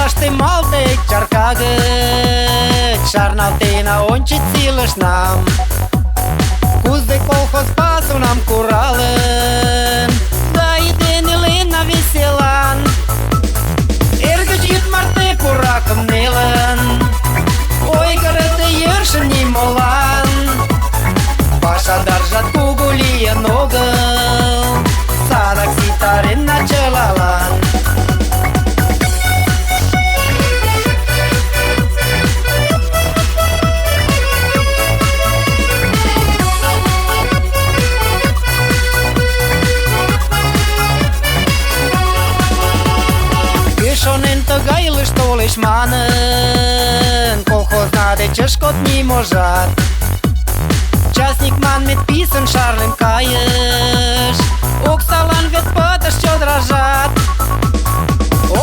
taște malte cearcagă, Čarnaltina onče cilaš nam. Kuzde kolhoz pasu nam kuralın, da idenili na veselan. Ergăci jut marte kurakam nelan, oi garătă yărșën ni molan. Pașa darjat cu gulie nogăl, sadak sitare na celalan. Šonen tăgailăși toleși manën, kolhoz nade që shkot një mozhat. Qasnik man me t'pisën sharlën kajësh, oksalan vet pëtësh qo drajat.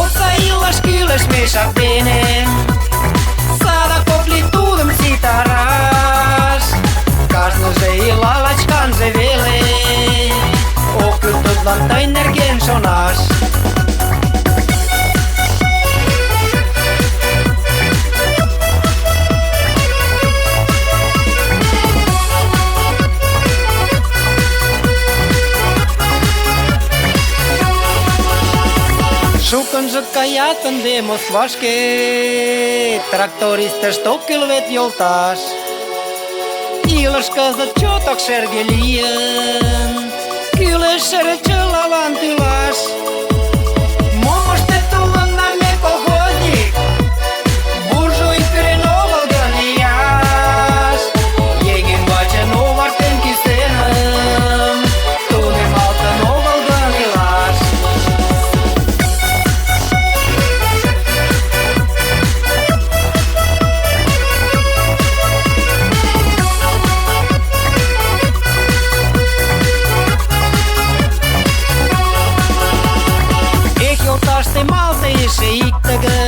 Oksa ilash kylesh me shakbene, sada koplitudëm si tarash. Kash në zhe ilala qkan zhe vele, o këtë të dlantaj nërgen shonash. Shukën zhët kajatën dhe mos vashke, traktoristë shtokëll vet joltash. Ilësh këzët qo tok shergelien, kyllë shere që lalan të lash. Mo më shtetullën na me kolhoznik, burżuj krenoval gëni jash. Jegin bache novar ten kisenëm, tu ne maltë noval gëni lash. Taște malte ishe ikë të gë,